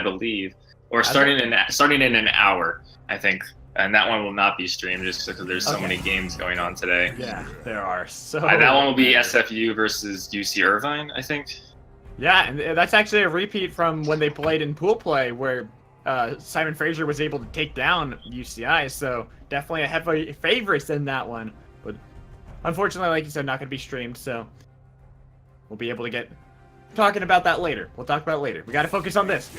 believe, or starting in an hour, I think. And that one will not be streamed just because there's so many games going on today. Yeah, there are. So that one will be SFU versus UC Irvine, I think. Yeah, and that's actually a repeat from when they played in pool play, where Simon Fraser was able to take down UCI. So definitely a heavy favorites in that one. But unfortunately, like you said, not going to be streamed. So we'll be able to get talking about that later. We'll talk about it later. We got to focus on this.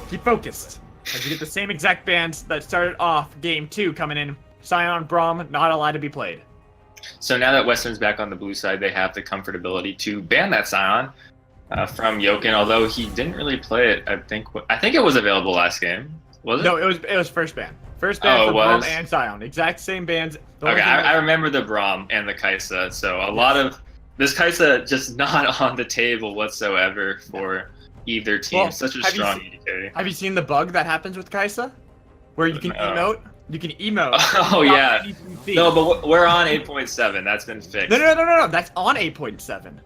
Keep focused. As you get the same exact bands that started off Game 2 coming in. Scion, Braum, not allowed to be played. So now that Western's back on the blue side, they have the comfortability to ban that Scion from Jokin, although he didn't really play it. I think it was available last game. Was it? No, it was first ban. First ban for Braum and Scion. Exact same bands. Okay, I remember the Braum and the Kaisa. So a lot of this Kaisa just not on the table whatsoever for either team. Well, such a strong EDK. Have you seen the bug that happens with Kaisa? Where you can emote? You can emote. Oh, yeah. No, but we're on 8.7. That's been fixed. No. That's on 8.7.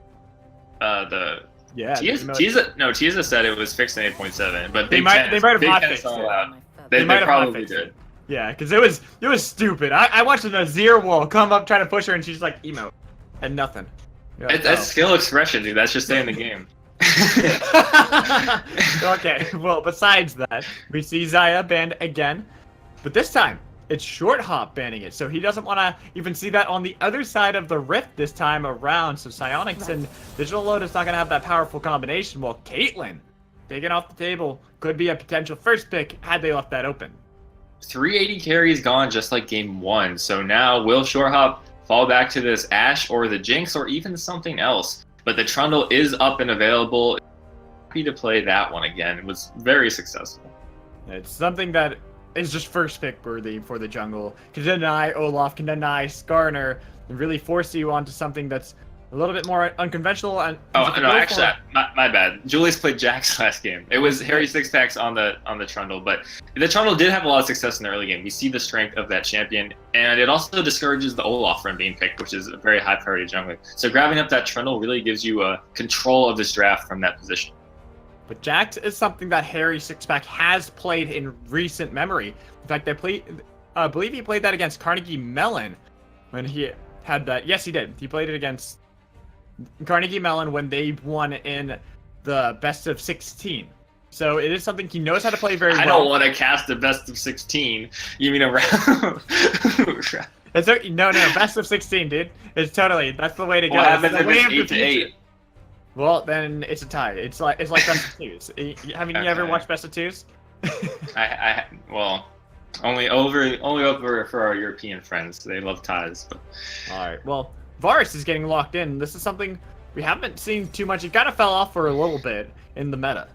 Yeah. Tiza said it was fixed in 8.7, but they might have hot fixed it. They probably did. Yeah, because it was stupid. I watched an Azir wall come up trying to push her, and she's like emo, and nothing. Like, that's skill expression, dude. That's just staying in the game. Okay, well, besides that, we see Xayah banned again, but this time it's Short Hop banning it, so he doesn't want to even see that on the other side of the rift this time around. So Psionics and Digital Lotus not going to have that powerful combination, while Caitlyn taken off the table could be a potential first pick had they left that open. 380 carries gone just like game 1, so now will Short Hop fall back to this Ashe or the Jinx or even something else? But the Trundle is up and available. Happy to play that one again. It was very successful. It's something that is just first pick worthy for the jungle. Can deny Olaf, can deny Skarner, and really force you onto something that's a little bit more unconventional. And actually, my bad. Julius played Jax last game. It was Harry Sixpacks on the Trundle, but the Trundle did have a lot of success in the early game. We see the strength of that champion, and it also discourages the Olaf from being picked, which is a very high priority jungler. So grabbing up that Trundle really gives you control of this draft from that position. But Jax is something that Harry Sixpack has played in recent memory. In fact, I believe he played that against Carnegie Mellon when he had that. Yes, he did. He played it against Carnegie Mellon when they won in the best of 16. So it is something he knows how to play very well. I don't want to cast the best of 16. You mean a round? No, best of 16, dude. It's totally, that's the way to go. What happens if it's 8-8? Well, then it's a tie. It's like best of twos. Haven't you ever watched best of twos? Only over for our European friends. They love ties. But all right. Well, Varus is getting locked in. This is something we haven't seen too much. It kind of fell off for a little bit in the meta.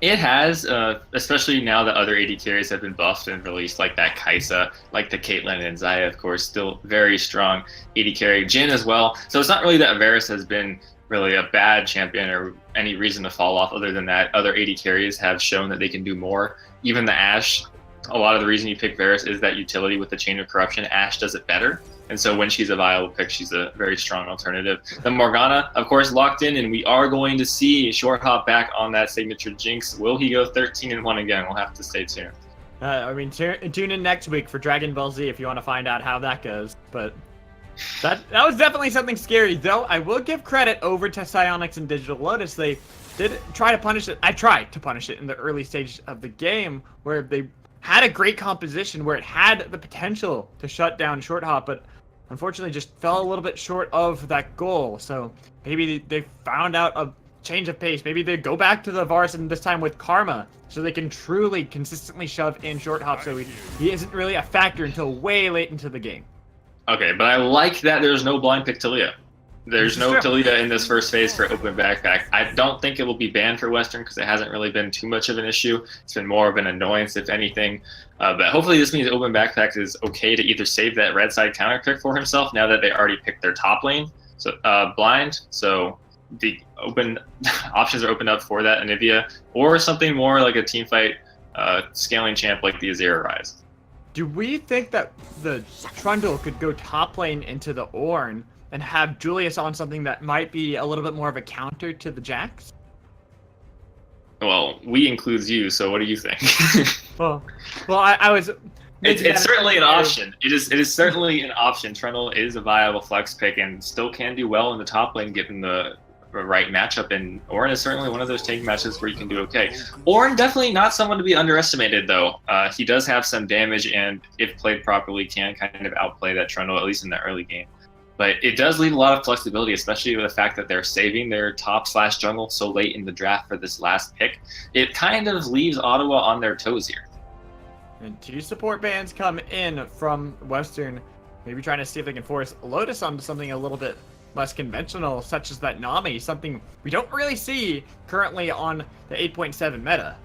It has, especially now that other AD carries have been buffed and released, like that Kaisa, like the Caitlyn and Xayah, of course, still very strong AD carry. Jhin as well. So it's not really that Varus has been really a bad champion or any reason to fall off other than that. Other AD carries have shown that they can do more. Even the Ashe, a lot of the reason you pick Varus is that utility with the Chain of Corruption. Ashe does it better. And so when she's a viable pick, she's a very strong alternative. The Morgana, of course, locked in, and we are going to see Short Hop back on that signature Jinx. Will he go 13-1 again? We'll have to stay tuned. Tune in next week for Dragon Ball Z if you want to find out how that goes. But that was definitely something scary, though. I will give credit over to Psionics and Digital Lotus. They did try to punish it. I tried to punish it in the early stage of the game, where they had a great composition, where it had the potential to shut down Short Hop, but unfortunately just fell a little bit short of that goal. So maybe they found out a change of pace. Maybe they go back to the Varus, and this time with Karma, so they can truly consistently shove in Short Hop, so he isn't really a factor until way late into the game. Okay, but I like that there's no blind pick Talia. There's no Taliyah in this first phase for open backpack. I don't think it will be banned for Western because it hasn't really been too much of an issue. It's been more of an annoyance, if anything. But hopefully this means open backpack is okay to either save that red side counter pick for himself now that they already picked their top lane, so blind. So the open options are opened up for that Anivia, or something more like a team fight scaling champ like the Azir Rise. Do we think that the Trundle could go top lane into the Ornn and have Julius on something that might be a little bit more of a counter to the Jax? Well, we includes you, so what do you think? Well, I was. It's certainly an option. It is certainly an option. Trundle is a viable flex pick and still can do well in the top lane given the right matchup. And Ornn is certainly one of those tank matches where you can do okay. Ornn definitely not someone to be underestimated though. He does have some damage and if played properly can kind of outplay that Trundle at least in the early game. But it does leave a lot of flexibility, especially with the fact that they're saving their top/jungle so late in the draft for this last pick. It kind of leaves Ottawa on their toes here. And 2 support bands come in from Western, maybe trying to see if they can force Lotus onto something a little bit less conventional, such as that Nami, something we don't really see currently on the 8.7 meta.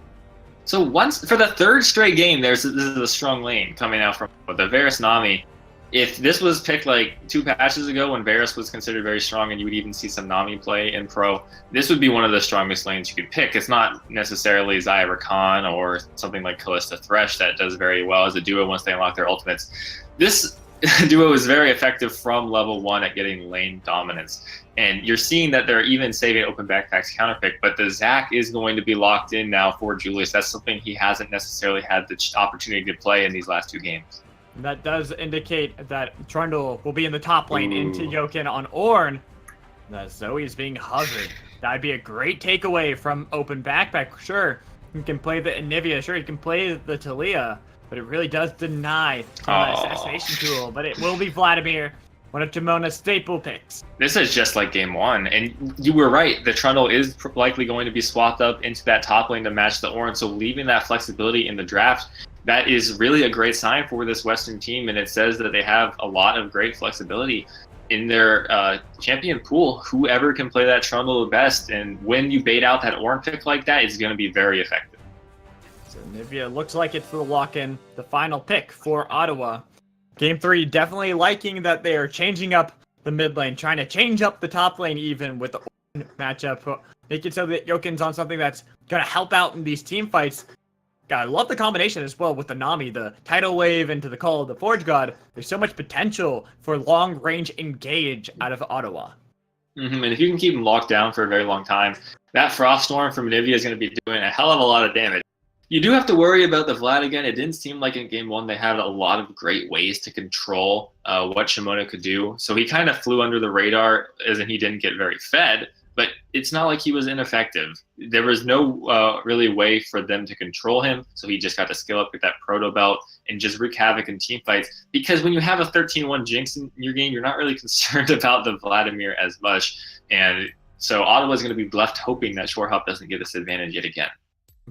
So once for the third straight game, this is a strong lane coming out from the Varus Nami. If this was picked like 2 patches ago when Varus was considered very strong and you would even see some Nami play in pro, this would be one of the strongest lanes you could pick. It's not necessarily Xayah Rakan or something like Kalista Thresh that does very well as a duo once they unlock their ultimates. This duo is very effective from level 1 at getting lane dominance. And you're seeing that they're even saving open backpacks counterpick, but the Zac is going to be locked in now for Julius. That's something he hasn't necessarily had the opportunity to play in these last 2 games. That does indicate that Trundle will be in the top lane into Yokin on Ornn. That Zoe's being hovered. That'd be a great takeaway from open backpack. Sure, you can play the Anivia. Sure, you can play the Talia. But it really does deny the assassination tool. But it will be Vladimir, one of Timona's staple picks. This is just like game 1. And you were right. The Trundle is likely going to be swapped up into that top lane to match the Ornn. So leaving that flexibility in the draft, that is really a great sign for this Western team, and it says that they have a lot of great flexibility in their champion pool. Whoever can play that Trundle the best, and when you bait out that Ornn pick like that, it's going to be very effective. So Nivea looks like it's the lock-in, the final pick for Ottawa. Game 3, definitely liking that they are changing up the mid lane, trying to change up the top lane even with the Ornn matchup, make it so that Yokin's on something that's going to help out in these team fights. I love the combination as well with the Nami, the Tidal Wave into the Call of the Forge God. There's so much potential for long-range engage out of Ottawa. And if you can keep them locked down for a very long time, that Frost Storm from Nivea is going to be doing a hell of a lot of damage. You do have to worry about the Vlad again. It didn't seem like in game 1 they had a lot of great ways to control what Shimona could do. So he kind of flew under the radar as in he didn't get very fed. But it's not like he was ineffective. There was no really way for them to control him, so he just got to skill up with that proto belt and just wreak havoc in team fights. Because when you have a 13-1 Jinx in your game, you're not really concerned about the Vladimir as much. And so Ottawa's going to be left hoping that Shorehop doesn't get this advantage yet again.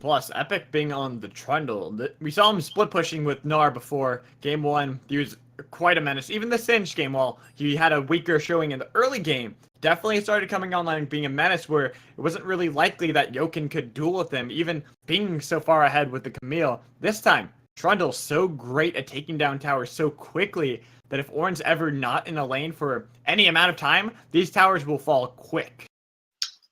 Plus, Epic being on the Trundle. We saw him split pushing with Gnar before game 1. He was quite a menace. Even the Singe game, while he had a weaker showing in the early game, definitely started coming online being a menace where it wasn't really likely that Yokin could duel with him, even being so far ahead with the Camille. This time, Trundle's so great at taking down towers so quickly that if Ornn's ever not in a lane for any amount of time, these towers will fall quick.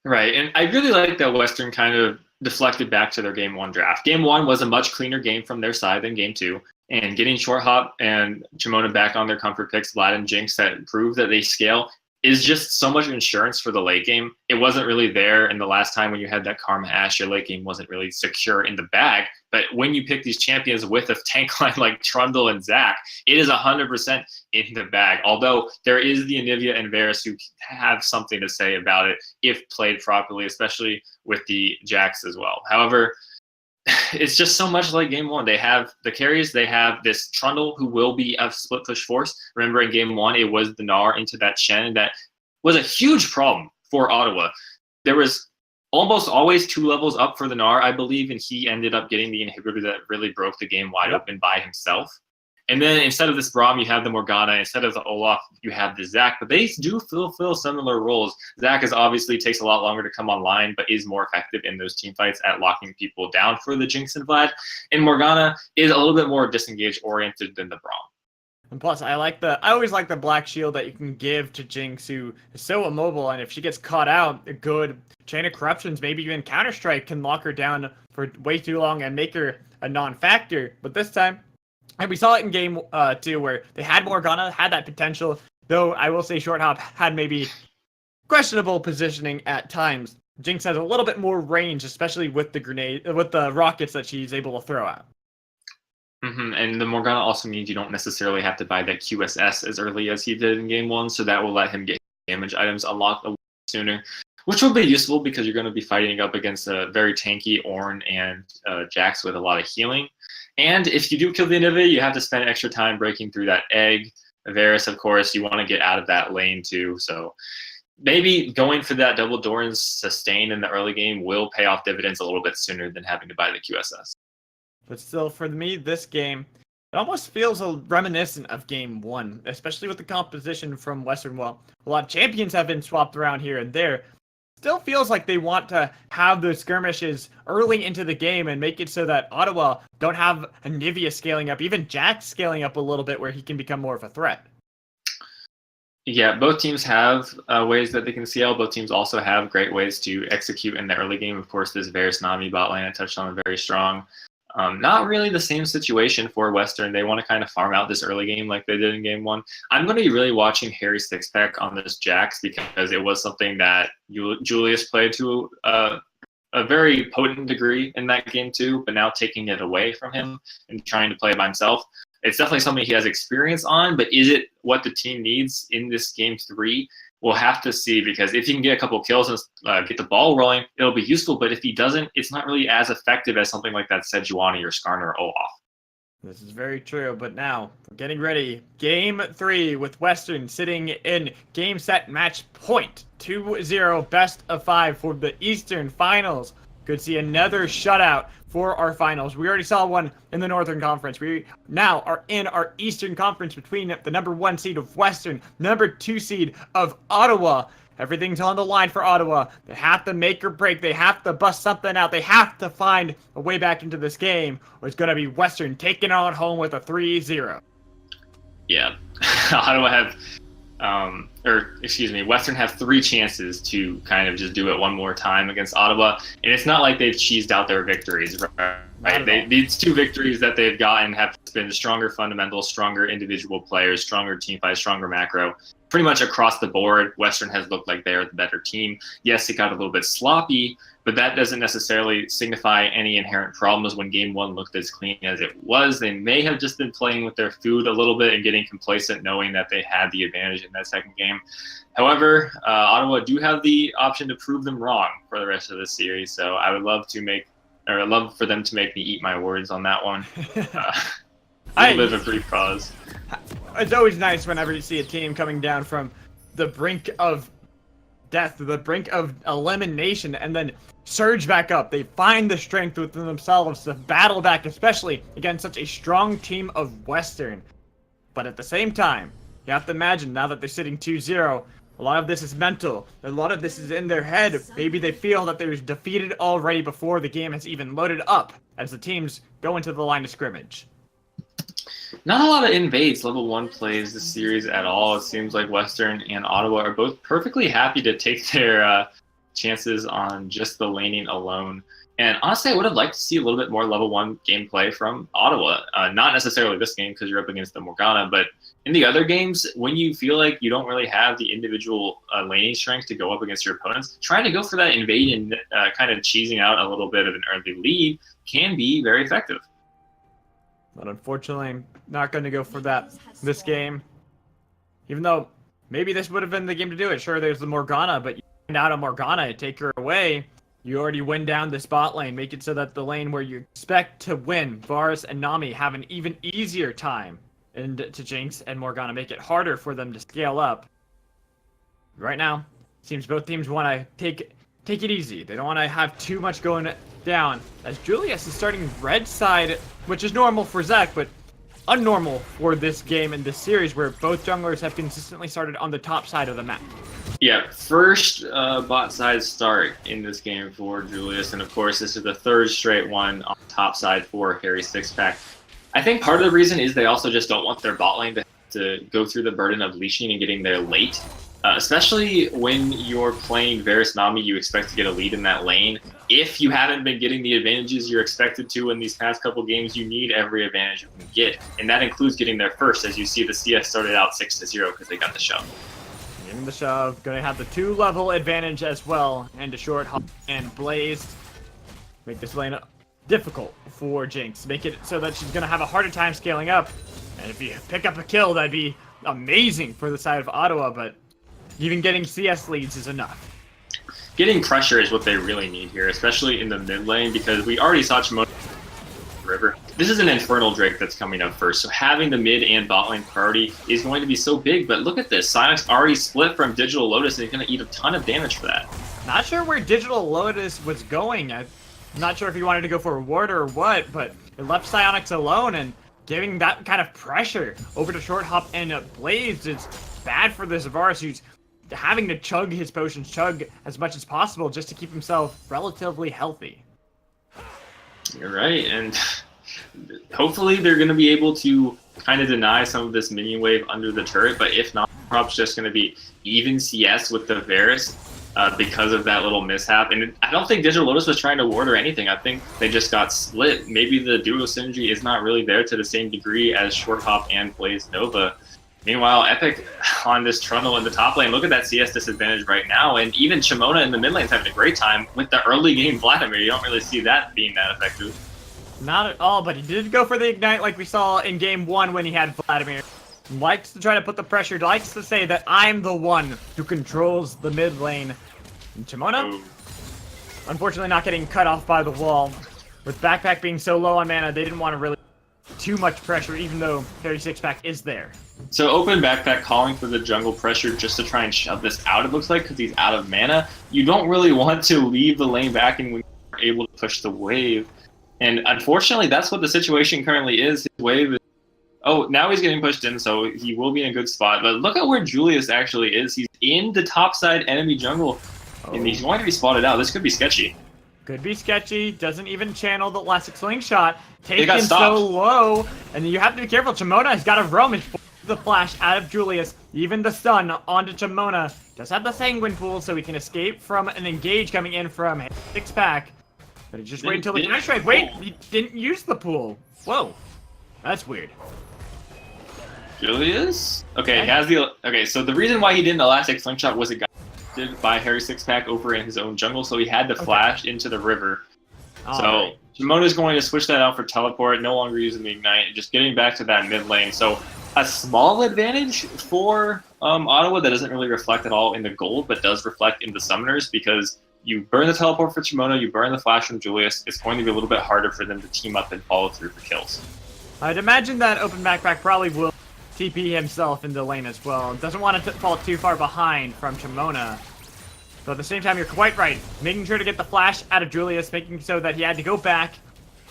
Right, and I really like that Western kind of deflected back to their game 1 draft. Game 1 was a much cleaner game from their side than game 2. And getting Shorehop and Shimona back on their comfort picks, Vlad and Jinx, that prove that they scale, is just so much insurance for the late game. It wasn't really there in the last time when you had that Karma Ash, your late game wasn't really secure in the bag. But when you pick these champions with a tank line like Trundle and Zac, it is 100% in the bag. Although there is the Anivia and Varus who have something to say about it if played properly, especially with the Jax as well. However, it's just so much like game 1. They have the carries. They have this Trundle who will be a split push force. Remember in game 1, it was the Gnar into that Shen that was a huge problem for Ottawa. There was almost always 2 levels up for the Gnar, I believe, and he ended up getting the inhibitor that really broke the game wide open by himself. And then instead of this Braum, you have the Morgana. Instead of the Olaf, you have the Zac. But they do fulfill similar roles. Zac is obviously takes a lot longer to come online, but is more effective in those team fights at locking people down for the Jinx and Vlad. And Morgana is a little bit more disengage oriented than the Braum. And plus, I always like the Black Shield that you can give to Jinx, who is so immobile, and if she gets caught out, a good Chain of Corruptions, maybe even Counter-Strike, can lock her down for way too long and make her a non-factor. But this time, and we saw it in game 2 where they had Morgana, had that potential, though I will say Shorehop had maybe questionable positioning at times. Jinx has a little bit more range, especially with the rockets that she's able to throw out. And the Morgana also means you don't necessarily have to buy that QSS as early as he did in game 1, so that will let him get damage items unlocked a little sooner, which will be useful because you're going to be fighting up against a very tanky Ornn and Jax with a lot of healing. And if you do kill the Nivea, you have to spend extra time breaking through that egg. Varus, of course, you want to get out of that lane too, so maybe going for that double Doran's sustain in the early game will pay off dividends a little bit sooner than having to buy the QSS. But still, for me, this game, it almost feels reminiscent of Game 1, especially with the composition from Western. Well, a lot of champions have been swapped around here and there. Still feels like they want to have those skirmishes early into the game and make it so that Ottawa don't have a Nivea scaling up, even Jax scaling up a little bit where he can become more of a threat. Yeah, both teams have ways that they can CL. Both teams also have great ways to execute in the early game. Of course, this Varus Nami bot lane I touched on very strong. Not really the same situation for Western. They want to kind of farm out this early game like they did in game 1. I'm going to be really watching Harry Sixpack on this Jax because it was something that Julius played to a very potent degree in that game too, but now taking it away from him and trying to play it by himself. It's definitely something he has experience on, but is it what the team needs in this game 3? We'll have to see, because if he can get a couple kills and get the ball rolling, it'll be useful. But if he doesn't, it's not really as effective as something like that Sejuani or Skarner or Olaf. This is very true, but now we're getting ready. Game 3 with Western sitting in game set match point. 2-0 best of 5 for the Eastern Finals. Could see another shutout for our finals. We already saw one in the Northern Conference. We now are in our Eastern Conference between the number 1 seed of Western, number 2 seed of Ottawa. Everything's on the line for Ottawa. They have to make or break. They have to bust something out. They have to find a way back into this game, or it's going to be Western taking it on home with a 3-0. Yeah. Ottawa have, Western have 3 chances to kind of just do it one more time against Ottawa. And it's not like they've cheesed out their victories, right? These 2 victories that they've gotten have been stronger fundamentals, stronger individual players, stronger team fight, stronger macro. Pretty much across the board, Western has looked like they're the better team. Yes, it got a little bit sloppy, but that doesn't necessarily signify any inherent problems when game 1 looked as clean as it was. They may have just been playing with their food a little bit and getting complacent, knowing that they had the advantage in that second game. However, Ottawa do have the option to prove them wrong for the rest of the series, so I would love for them to make me eat my words on that one. A little bit of a brief pause. It's always nice whenever you see a team coming down from the brink of death, the brink of elimination, and then surge back up. They find the strength within themselves to battle back, especially against such a strong team of Western. But at the same time, you have to imagine, now that they're sitting 2-0, a lot of this is mental. A lot of this is in their head. Maybe they feel that they're defeated already before the game has even loaded up as the teams go into the line of scrimmage. Not a lot of invades level 1 plays this series at all. It seems like Western and Ottawa are both perfectly happy to take their chances on just the laning alone. And honestly, I would have liked to see a little bit more level 1 gameplay from Ottawa. Not necessarily this game because you're up against the Morgana, but in the other games, when you feel like you don't really have the individual laning strength to go up against your opponents, trying to go for that invade and kind of cheesing out a little bit of an early lead can be very effective. But unfortunately, I'm not going to go for that this game. Even though maybe this would have been the game to do it. Sure, there's the Morgana, but you find out a Morgana, take her away. You already win down this bot lane. Make it so that the lane where you expect to win, Varus and Nami, have an even easier time. And to Jinx and Morgana, make it harder for them to scale up. Right now, seems both teams want to take it easy. They don't want to have too much going down, as Julius is starting red side, which is normal for Zach, but unnormal for this game and this series, where both junglers have consistently started on the top side of the map. Yeah, first bot side start in this game for Julius, and of course this is the 3rd straight one on top side for Harry Sixpack. I think part of the reason is they also just don't want their bot lane to go through the burden of leashing and getting there late. Especially when you're playing Varus Nami, you expect to get a lead in that lane. If you haven't been getting the advantages you're expected to in these past couple games, you need every advantage you can get. And that includes getting there first, as you see the CS started out 6-0 because they got the shove. in the shove. Gonna have the 2-level advantage as well. And a short hop and Blaze. Make this lane difficult for Jinx. Make it so that she's gonna have a harder time scaling up. And if you pick up a kill, that'd be amazing for the side of Ottawa, but even getting CS leads is enough. Getting pressure is what they really need here, especially in the mid lane, because we already saw Chimono River. This is an Infernal Drake that's coming up first, so having the mid and bot lane priority is going to be so big, but look at this. Psyonix already split from Digital Lotus, and he's going to eat a ton of damage for that. Not sure where Digital Lotus was going. I'm not sure if he wanted to go for a ward or what, but it left Psyonix alone, and giving that kind of pressure over to Short Hop and Blaze is bad for this Varus, who's having to chug his potions, chug as much as possible just to keep himself relatively healthy. You're right, and hopefully they're going to be able to kind of deny some of this minion wave under the turret, but if not, probably just going to be even CS with the Varus because of that little mishap. And I don't think Digital Lotus was trying to ward or anything. I think they just got split. Maybe the duo synergy is not really there to the same degree as Short Hop and Blaze Nova. Meanwhile, Epic on this Trundle in the top lane, look at that CS disadvantage right now, and even Chimona in the mid lane is having a great time with the early game Vladimir. You don't really see that being that effective. Not at all, but he did go for the Ignite like we saw in game 1 when he had Vladimir. Likes to try to put the pressure, likes to say that I'm the one who controls the mid lane. And Chimona, unfortunately not getting cut off by the wall. With Backpack being so low on mana, they didn't want to really too much pressure, even though Harry Sixpack is there. So open Backpack calling for the jungle pressure just to try and shove this out, it looks like, because he's out of mana. You don't really want to leave the lane back and when you're able to push the wave. And unfortunately, that's what the situation currently is. His wave is... Oh, now he's getting pushed in, so he will be in a good spot. But look at where Julius actually is. He's in the topside enemy jungle, and he's going to be spotted out. This could be sketchy. Could be sketchy. Doesn't even channel the Elastic Slingshot. Taken so low, and you have to be careful. Chimona has got to roam and the flash out of Julius. Even the stun onto Chimona. Does have the Sanguine Pool, so he can escape from an engage coming in from Sixpack. But he just wait until the Crash Wave. Wait, he didn't use the pool. Whoa, that's weird. Julius? Okay, he has the... Okay, so the reason why he didn't Elastic Slingshot was it got by Harry Sixpack over in his own jungle, so he had to flash into the river. So Chimona's going to switch that out for Teleport, no longer using the Ignite, just getting back to that mid lane. So a small advantage for Ottawa that doesn't really reflect at all in the gold, but does reflect in the summoners, because you burn the Teleport for Chimona, you burn the flash from Julius, it's going to be a little bit harder for them to team up and follow through for kills. I'd imagine that Open Backpack probably will TP himself in the lane as well. Doesn't want to fall too far behind from Chimona. But at the same time, you're quite right. Making sure to get the flash out of Julius, making so that he had to go back,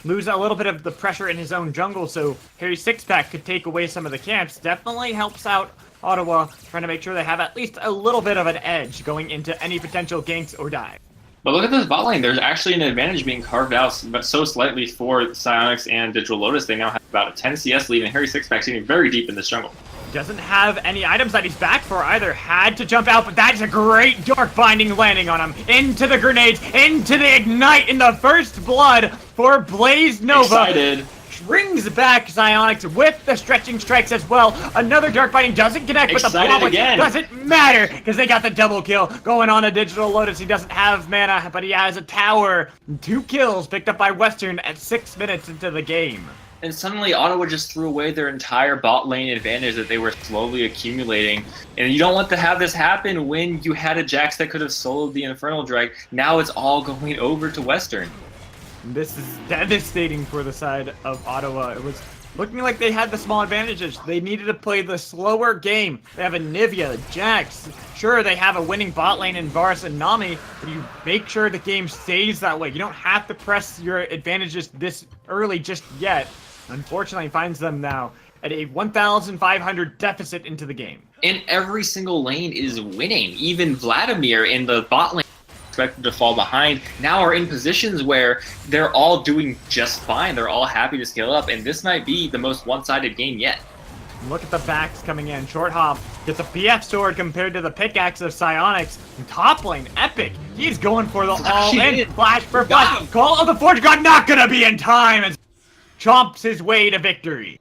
lose a little bit of the pressure in his own jungle, so Harry Sixpack could take away some of the camps. Definitely helps out Ottawa, trying to make sure they have at least a little bit of an edge going into any potential ganks or dive. But look at this bot lane. There's actually an advantage being carved out, but so slightly for Psyonix and Digital Lotus. They now have about a 10 CS lead, and Harry Sixpack sitting very deep in this jungle. Doesn't have any items that he's back for either. Had to jump out, but that's a great Dark Binding landing on him. Into the grenades, into the Ignite, in the first blood for Blaze Nova. Excited. Brings back Psyonix with the stretching strikes as well. Another Dark Binding doesn't connect with the blow, which doesn't matter because they got the double kill going on a Digital Lotus. He doesn't have mana, but he has a tower. 2 kills picked up by Western at 6 minutes into the game. And suddenly Ottawa just threw away their entire bot lane advantage that they were slowly accumulating. And you don't want to have this happen when you had a Jax that could have soloed the Infernal Drake. Now it's all going over to Western. This is devastating for the side of Ottawa. It was looking like they had the small advantages. They needed to play the slower game. They have a Nivea, Jax. Sure, they have a winning bot lane in Varus and Nami, but you make sure the game stays that way. You don't have to press your advantages this early just yet. Unfortunately, finds them now at a 1,500 deficit into the game. And every single lane is winning. Even Vladimir in the bot lane expected to fall behind now are in positions where they're all doing just fine. They're all happy to scale up, and this might be the most one-sided game yet. Look at the backs coming in. Short Hop gets a PF sword compared to the pickaxe of Psyonix. And top lane, Epic. He's going for the all-in. Flash for flash. Call of the Forge God not gonna be in time as chomps his way to victory.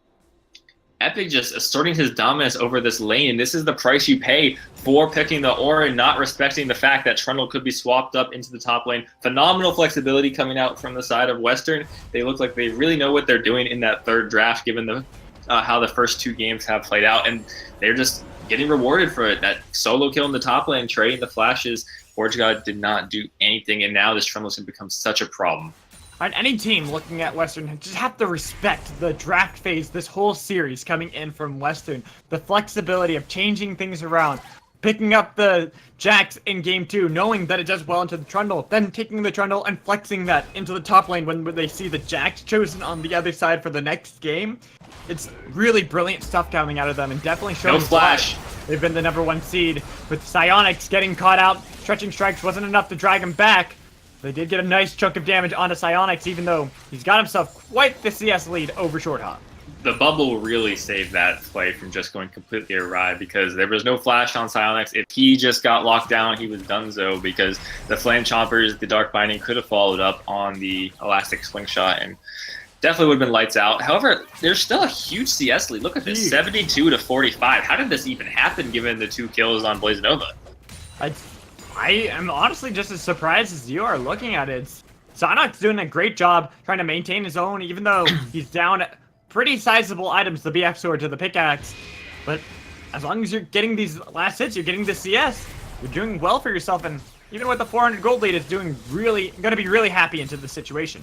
Epic just asserting his dominance over this lane, and this is the price you pay for picking the Aura and not respecting the fact that Trundle could be swapped up into the top lane. Phenomenal flexibility coming out from the side of Western. They look like they really know what they're doing in that third draft, given the how the first 2 games have played out, and they're just getting rewarded for it. That solo kill in the top lane, trading the flashes. Forge God did not do anything, and now this Trundle's going to become such a problem. On any team looking at Western, just have to respect the draft phase, this whole series coming in from Western. The flexibility of changing things around, picking up the Jax in game 2, knowing that it does well into the Trundle, then taking the Trundle and flexing that into the top lane when they see the Jax chosen on the other side for the next game. It's really brilliant stuff coming out of them, and definitely shows No flash. They've been the #1 seed. With Psionics getting caught out, stretching strikes wasn't enough to drag him back. They did get a nice chunk of damage onto Psionics, even though he's got himself quite the CS lead over Short Hop. The bubble really saved that play from just going completely awry, because there was no flash on Psionics. If he just got locked down, he was donezo, because the Flame Chompers, the Dark Binding could have followed up on the Elastic Slingshot and definitely would have been lights out. However, there's still a huge CS lead. Look at this, 72 to 45. How did this even happen given the 2 kills on Blaze Nova? I am honestly just as surprised as you are looking at it. Psionics doing a great job trying to maintain his own, even though he's down pretty sizable items, the BF Sword to the pickaxe. But as long as you're getting these last hits, you're getting the CS, you're doing well for yourself, and even with the 400 gold lead, it's going to be really happy into the situation.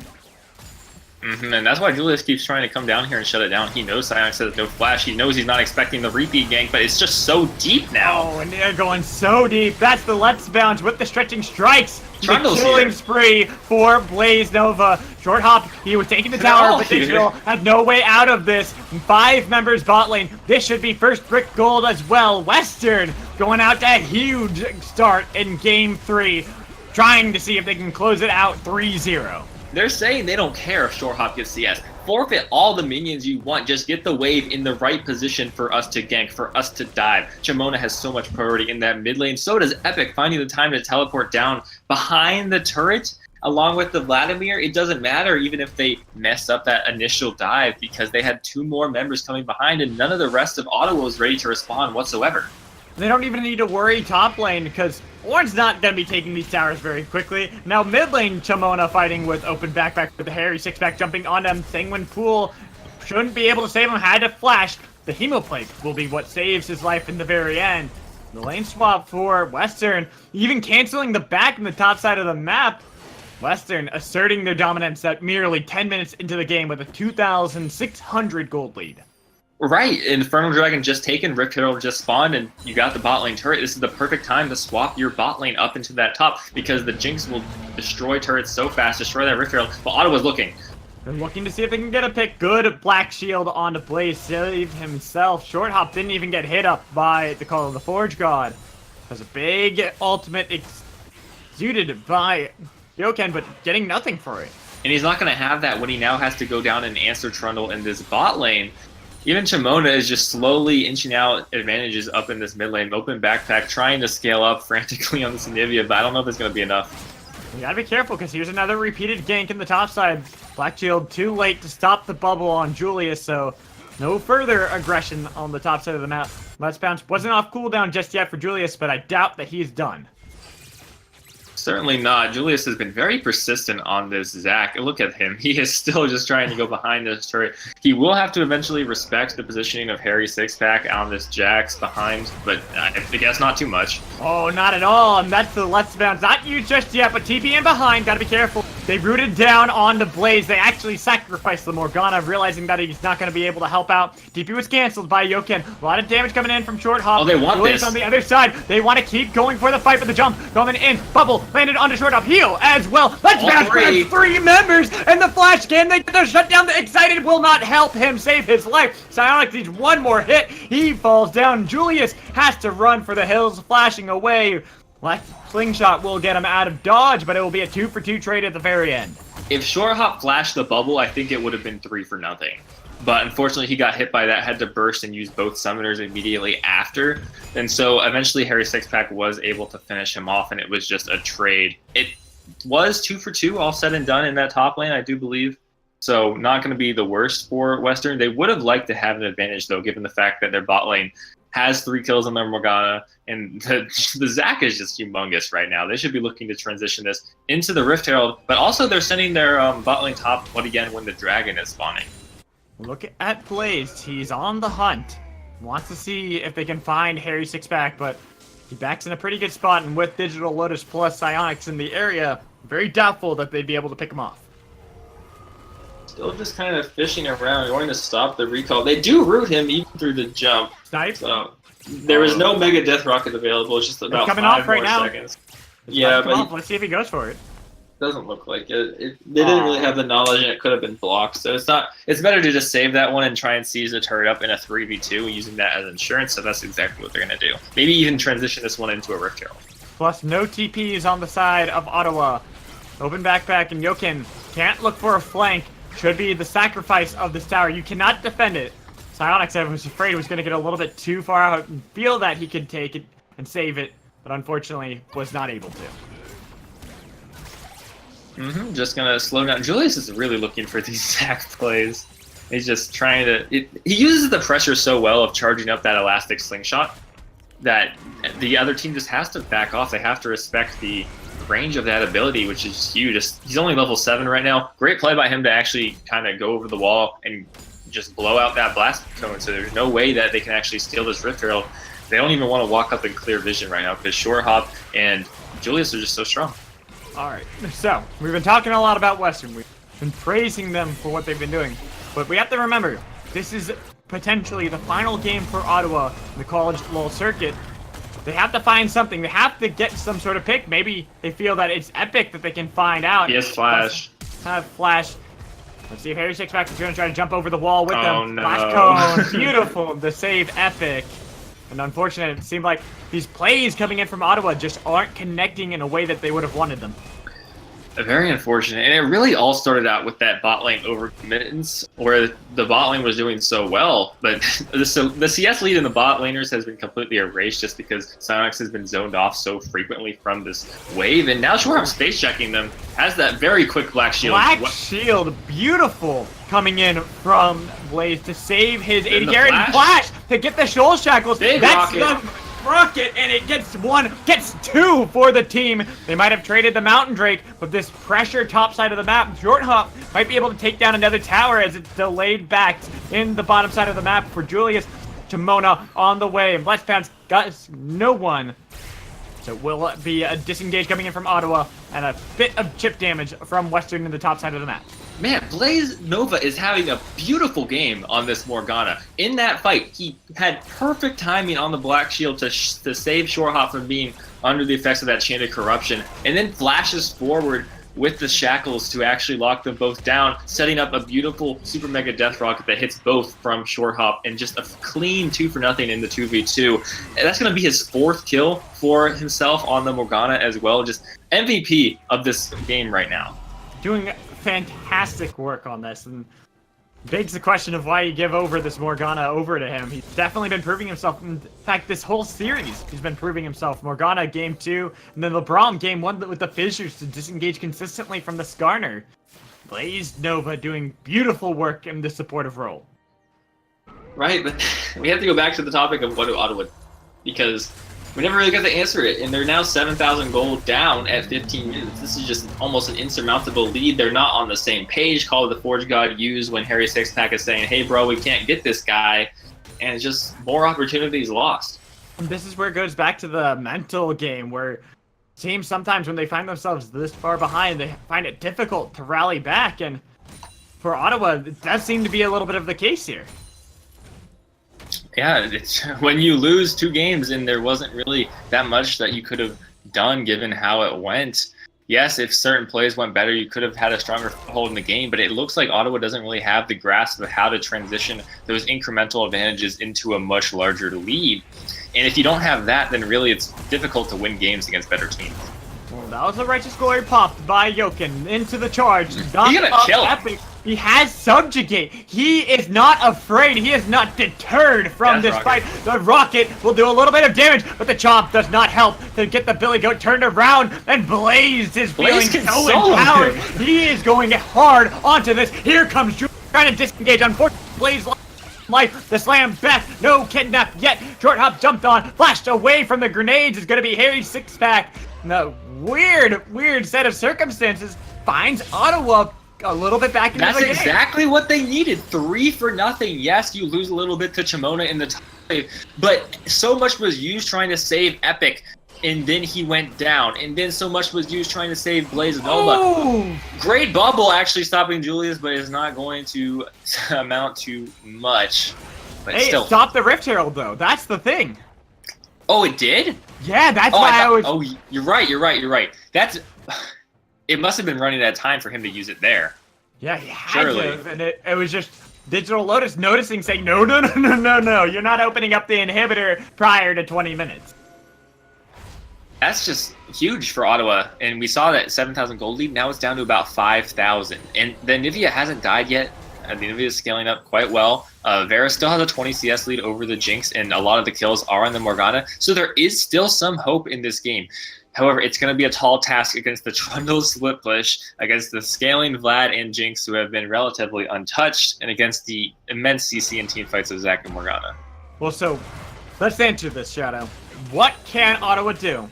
And that's why Julius keeps trying to come down here and shut it down. He knows Psionics has no flash. He knows he's not expecting the repeat gank, but it's just so deep now. Oh, and they're going so deep. That's the Let's Bounce with the stretching strikes. Trundle's the killing here. spree for Blaze Nova. Short Hop, he was taking the tower, but Digital had no way out of this. 5 members bot lane. This should be first brick gold as well. Western going out to a huge start in game 3, trying to see if they can close it out 3-0. They're saying they don't care if Short Hop gets CS. Forfeit all the minions you want. Just get the wave in the right position for us to gank, for us to dive. Chimona has so much priority in that mid lane. So does Epic, finding the time to teleport down behind the turret along with the Vladimir. It doesn't matter even if they mess up that initial dive, because they had 2 more members coming behind, and none of the rest of Ottawa was ready to respond whatsoever. They don't even need to worry top lane, because Ornn's not going to be taking these towers very quickly. Now mid lane, Chimona fighting with open backpack with the Harry 6-pack jumping on him. Sanguine Pool shouldn't be able to save him, had to flash. The Hemoplague will be what saves his life in the very end. The lane swap for Western, even canceling the back and the top side of the map. Western asserting their dominance at merely 10 minutes into the game with a 2,600 gold lead. Right, Infernal Dragon just taken, Rift Herald just spawned, and you got the bot lane turret. This is the perfect time to swap your bot lane up into that top, because the Jinx will destroy turrets so fast, destroy that Rift Herald. But Ottawa's looking. They're looking to see if they can get a pick. Good Black Shield onto Blaze, saved himself. Short Hop didn't even get hit up by the Call of the Forge God. There's a big ultimate exuded by Yoken, but getting nothing for it. And he's not going to have that when he now has to go down and answer Trundle in this bot lane. Even Chimona is just slowly inching out advantages up in this mid lane. Open backpack, trying to scale up frantically on this Anivia, but I don't know if it's going to be enough. You gotta be careful, because here's another repeated gank in the top side. Black Shield too late to stop the bubble on Julius, so no further aggression on the top side of the map. Let's Bounce wasn't off cooldown just yet for Julius, but I doubt that he's done. Certainly not. Julius has been very persistent on this Zac. Look at him. He is still just trying to go behind this turret. He will have to eventually respect the positioning of Harry 6-pack on this Jax behind, but I guess not too much. Oh, not at all, and that's the Let's Bounce. Not used just yet, but TP in behind. Gotta be careful. They rooted down onto Blaze. They actually sacrificed the Morgana, realizing that he's not going to be able to help out. TP was canceled by Yoken. A lot of damage coming in from Short Hop. Oh, they want Julius this. on the other side. They want to keep going for the fight, but the jump coming in. Bubble landed onto Short Hop. Heal as well. Let's Bounce grabs 3 members, and the flash can. They get the shutdown. The excited will not help him save his life. Psionics needs 1 more hit. He falls down. Julius has to run for the hills, flashing away. Left slingshot will get him out of dodge, but it will be a 2-for-2 trade at the very end. If Short Hop flashed the bubble, I think it would have been 3-0. But unfortunately, he got hit by that, had to burst and use both summoners immediately after. And so eventually Harry 6-pack was able to finish him off, and it was just a trade. It was 2-for-2 all said and done in that top lane, I do believe. So not going to be the worst for Western. They would have liked to have an advantage, though, given the fact that their bot lane has 3 kills on their Morgana, and the Zac is just humongous right now. They should be looking to transition this into the Rift Herald, but also they're sending their bot lane top what again when the Dragon is spawning. Look at Blaze. He's on the hunt. Wants to see if they can find Harry Sixpack, but he backs in a pretty good spot, and with Digital Lotus plus Psionics in the area, very doubtful that they'd be able to pick him off. Still just kind of fishing around, going to stop the recall. They do root him even through the jump. Snipe. So there is no Mega Death Rocket available. It's just about 5 more seconds. Yeah, but let's see if he goes for it. Doesn't look like it. They didn't really have the knowledge, and it could have been blocked. So it's not. It's better to just save that one and try and seize the turret up in a 3v2 using that as insurance. So that's exactly what they're going to do. Maybe even transition this one into a Rift Herald. Plus, no TPs on the side of Ottawa. Open backpack, and Jokin can't look for a flank. Should be the sacrifice of this tower. You cannot defend it. Psionics, I was afraid, was going to get a little bit too far out and feel that he could take it and save it, but unfortunately was not able to. Just going to slow down. Julius is really looking for these Zac plays. He's just trying to... he uses the pressure so well of charging up that elastic slingshot that the other team just has to back off. They have to respect the range of that ability, which is huge. He's only level 7 right now. Great play by him to actually kind of go over the wall and just blow out that blast cone, so there's no way that they can actually steal this Rift Herald. They don't even want to walk up in clear vision right now because Short Hop and Julius are just so strong. Alright, so we've been talking a lot about Western. We've been praising them for what they've been doing, but we have to remember, this is potentially the final game for Ottawa in the college LoL circuit. They have to find something. They have to get some sort of pick. Maybe they feel that it's epic that they can find out. He has Flash. Have Flash. Let's see if Harry Sixpack is going to try to jump over the wall with them. No. Flash cone. Beautiful. The save epic. And unfortunate, it seemed like these plays coming in from Ottawa just aren't connecting in a way that they would have wanted them. Very unfortunate. And it really all started out with that bot lane overcommittance, where the bot lane was doing so well. But the CS lead in the bot laners has been completely erased just because Psionics has been zoned off so frequently from this wave. And now Short space checking them has that very quick Black Shield. Black Shield, beautiful, coming in from Blaze to save his 80 carry and Flash to get the shoulder shackles. Big That's rocket. the rocket, and it gets 1, gets 2 for the team. They might have traded the Mountain Drake, but this pressure top side of the map, Short Hop might be able to take down another tower as it's delayed back in the bottom side of the map for Julius. Mona on the way, and Blast Pounds got no one. So will it be a disengage coming in from Ottawa and a bit of chip damage from Western in the top side of the map. Man, Blaze Nova is having a beautiful game on this Morgana. In that fight, he had perfect timing on the Black Shield to save Short Hop from being under the effects of that Chanted Corruption, and then flashes forward with the shackles to actually lock them both down, setting up a beautiful Super Mega Death Rocket that hits both from Short Hop, and just a clean 2-for-0 in the 2v2. And that's going to be his 4th kill for himself on the Morgana as well. Just MVP of this game right now. Doing fantastic work on this, and begs the question of why you give over this Morgana over to him. He's definitely been proving himself. In fact, this whole series, he's been proving himself. Morgana game 2, and then LeBron game 1 with the fissures to disengage consistently from the Skarner. Blaze Nova doing beautiful work in the supportive role. Right, but we have to go back to the topic of what do Ottawa, because we never really got to answer it, and they're now 7,000 gold down at 15 minutes. This is just almost an insurmountable lead. They're not on the same page. Call of the Forge God used when Harry Sixpack is saying, hey bro, we can't get this guy, and it's just more opportunities lost. And this is where it goes back to the mental game, where teams sometimes when they find themselves this far behind, they find it difficult to rally back, and for Ottawa, it does seem to be a little bit of the case here. Yeah, it's when you lose 2 games and there wasn't really that much that you could have done given how it went. Yes, if certain plays went better, you could have had a stronger hold in the game, but it looks like Ottawa doesn't really have the grasp of how to transition those incremental advantages into a much larger lead. And if you don't have that, then really it's difficult to win games against better teams. Well, that was a Righteous Glory popped by Jokin into the charge. You're gonna kill him. Epic. He has Subjugate. He is not afraid. He is not deterred from this fight. The Rocket will do a little bit of damage, but the Chomp does not help to get the Billy Goat turned around, and Blaze is feeling so empowered. He is going hard onto this. Here comes Julius trying to disengage. Unfortunately, Blaze life, the slam back, no kidnap yet. Short Hop jumped on, flashed away from the grenades. Is going to be Harry's six-pack. No, weird set of circumstances finds Ottawa a little bit back into the game. That's exactly what they needed. 3 for nothing. Yes, you lose a little bit to Chimona in the top wave, but so much was used trying to save Epic, and then he went down, and then so much was used trying to save Blaze Nova. Oh. Great bubble actually stopping Julius, but it's not going to amount to much. But hey, still. It stopped the Rift Herald though. That's the thing. Oh, it did? Yeah, that's why I was. Oh, you're right. That's. It must have been running out of time for him to use it there. Yeah, he had to, and it was just Digital Lotus noticing, saying, no, you're not opening up the inhibitor prior to 20 minutes. That's just huge for Ottawa, and we saw that 7,000 gold lead, now it's down to about 5,000. And the Nivea hasn't died yet. The Nivea is scaling up quite well. Vera still has a 20 CS lead over the Jinx, and a lot of the kills are on the Morgana, so there is still some hope in this game. However, it's going to be a tall task against the Trundle split push, against the scaling Vlad and Jinx, who have been relatively untouched, and against the immense CC and team fights of Zac and Morgana. Well, so let's answer this, Shadow. What can Ottawa do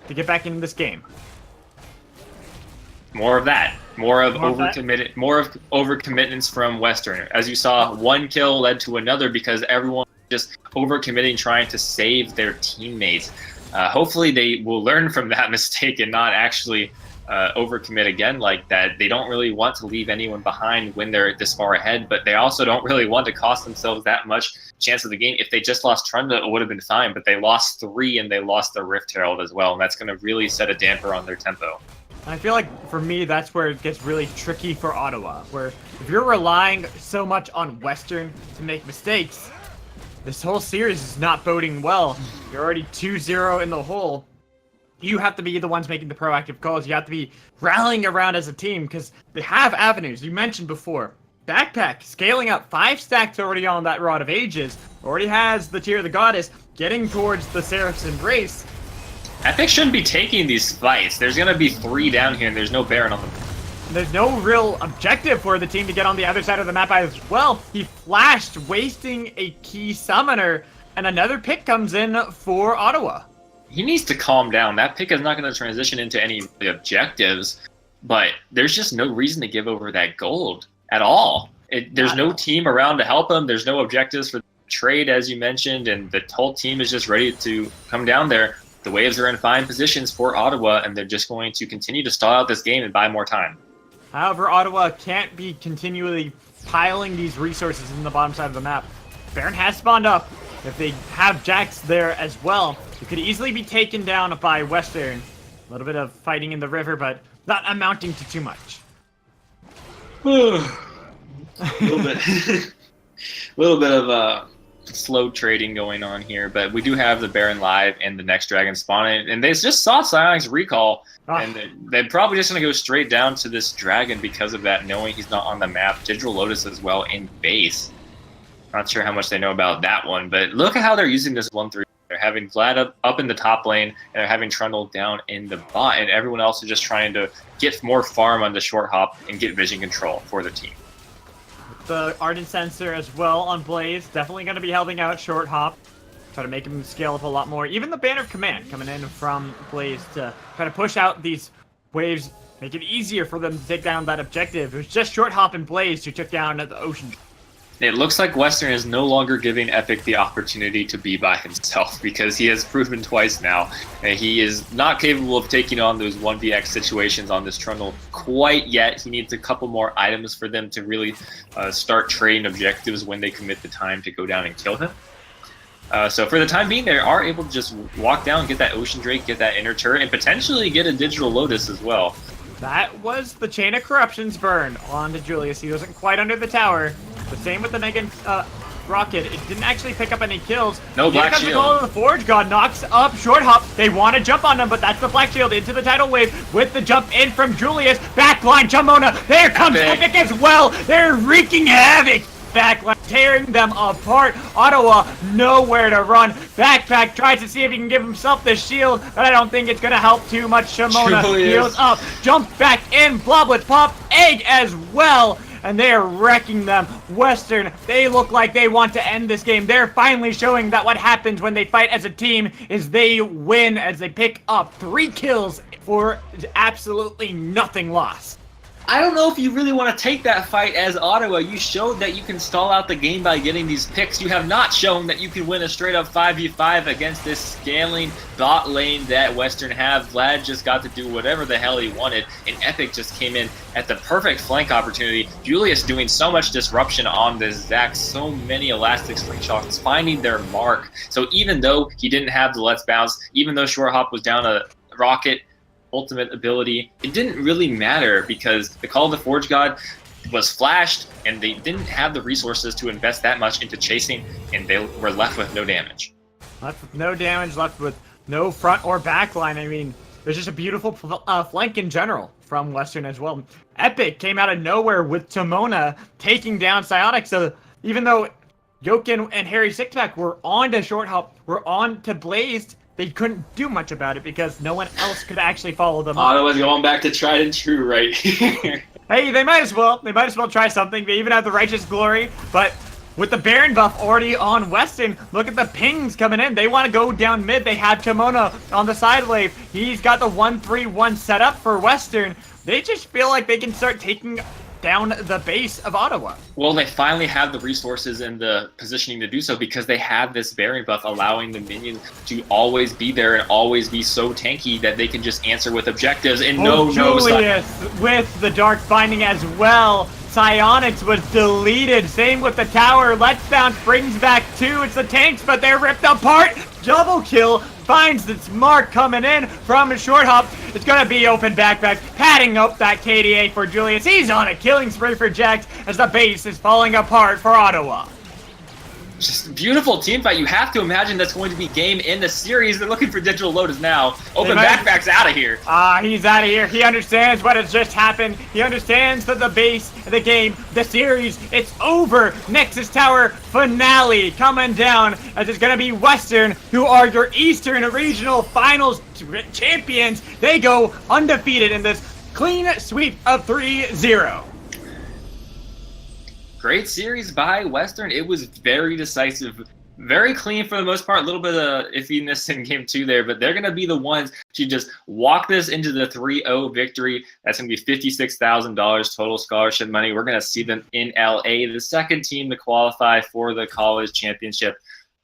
to get back into this game? More of that. More of overcommitments from Western. As you saw, one kill led to another because everyone was just overcommitting, trying to save their teammates. Hopefully they will learn from that mistake and not actually overcommit again like that. They don't really want to leave anyone behind when they're this far ahead, but they also don't really want to cost themselves that much chance of the game. If they just lost Trunda, it would have been fine, but they lost 3 and they lost the Rift Herald as well, and that's going to really set a damper on their tempo. I feel like, for me, that's where it gets really tricky for Ottawa, where if you're relying so much on Western to make mistakes, this whole series is not boding well. You're already 2-0 in the hole. You have to be the ones making the proactive calls. You have to be rallying around as a team because they have avenues. You mentioned before. Backpack scaling up 5 stacks already on that Rod of Ages. Already has the Tear of the Goddess getting towards the Seraph's Embrace. Epic shouldn't be taking these fights. There's going to be 3 down here and there's no Baron on them. There's no real objective for the team to get on the other side of the map as well. He flashed, wasting a key summoner, and another pick comes in for Ottawa. He needs to calm down. That pick is not going to transition into any of the objectives, but there's just no reason to give over that gold at all. There's no team around to help him. There's no objectives for the trade, as you mentioned, and the whole team is just ready to come down there. The Waves are in fine positions for Ottawa, and they're just going to continue to stall out this game and buy more time. However, Ottawa can't be continually piling these resources in the bottom side of the map. Baron has spawned up. If they have Jax there as well, it could easily be taken down by Western. A little bit of fighting in the river, but not amounting to too much. A little bit. A little bit of slow trading going on here, but we do have the Baron live and the next Dragon spawning, and they just saw Psionic's recall, and they're probably just going to go straight down to this Dragon because of that, knowing he's not on the map. Digital Lotus as well in base. Not sure how much they know about that one, but look at how they're using this 1-3. They're having Vlad up in the top lane, and they're having Trundle down in the bot, and everyone else is just trying to get more farm on the short hop and get vision control for the team. The Ardent Sensor as well on Blaze, definitely going to be helping out Short Hop. Try to make him scale up a lot more. Even the Banner of Command coming in from Blaze to try to push out these waves, make it easier for them to take down that objective. It was just Short Hop and Blaze who took down the Ocean. It looks like Western is no longer giving Epic the opportunity to be by himself because he has proven twice now that he is not capable of taking on those 1vx situations on this Trundle quite yet. He needs a couple more items for them to really start trading objectives when they commit the time to go down and kill him. So for the time being, they are able to just walk down, get that Ocean Drake, get that Inner Turret, and potentially get a Digital Lotus as well. That was the Chain of Corruptions burn onto Julius. He wasn't quite under the tower. The same with the Mega rocket. It didn't actually pick up any kills. No Here Black comes Shield. The Call of the Forge God knocks up Short Hop. They want to jump on them, but that's the Black Shield into the tidal wave with the jump in from Julius. Backline Jamona. There comes Epic as well. They're wreaking havoc. Backline tearing them apart. Ottawa nowhere to run. Backpack tries to see if he can give himself the shield, but I don't think it's gonna help too much. Shamona heals up, jumps back in. Bloblets pop egg as well, and they are wrecking them. Western, they look like they want to end this game. They're finally showing that what happens when they fight as a team is they win as they pick up 3 kills for absolutely nothing lost. I don't know if you really want to take that fight as Ottawa. You showed that you can stall out the game by getting these picks. You have not shown that you can win a straight-up 5v5 against this scaling bot lane that Western have. Vlad just got to do whatever the hell he wanted, and Epic just came in at the perfect flank opportunity. Julius doing so much disruption on this Zac, so many elastic slingshots, finding their mark. So even though he didn't have the Let's Bounce, even though Short Hop was down a rocket, ultimate ability, it didn't really matter because the Call of the Forge God was flashed and they didn't have the resources to invest that much into chasing, and they were left with no damage. Left with no damage, left with no front or back line. I mean, there's just a beautiful flank in general from Western as well. Epic came out of nowhere with Timona taking down Psionic, so even though Jokin and Harry Sixpack were on to Short Hop, were on to Blazed, they couldn't do much about it because no one else could actually follow them up. Ottawa's going back to tried and true right here. Hey, they might as well. They might as well try something. They even have the Righteous Glory, but with the Baron buff already on Western, look at the pings coming in. They want to go down mid. They have Timona on the side wave. He's got the 1-3-1 set up for Western. They just feel like they can start taking down the base of Ottawa. Well, they finally have the resources and the positioning to do so because they have this Baron buff allowing the minion to always be there and always be so tanky that they can just answer with objectives and Julius with the Dark Binding as well. Psionics was deleted. Same with the tower. Let's Bounce brings back 2. It's the tanks, but they're ripped apart. Double kill. Finds its mark coming in from Short Hop. It's going to be open backpack, padding up that KDA for Julius. He's on a killing spree for Jax as the base is falling apart for Ottawa. Just a beautiful team fight. You have to imagine that's going to be game in the series. They're looking for Digital Lotus now. Open backpack's out of here. He's out of here. He understands what has just happened. He understands that the base, the game, the series, it's over. Nexus Tower finale coming down as it's going to be Western, who are your Eastern Regional Finals champions. They go undefeated in this clean sweep of 3-0. Great series by Western. It was very decisive, very clean for the most part. A little bit of iffiness in game 2 there, but they're going to be the ones to just walk this into the 3-0 victory. That's going to be $56,000 total scholarship money. We're going to see them in LA, the second team to qualify for the college championship.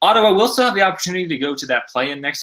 Ottawa will still have the opportunity to go to that play-in next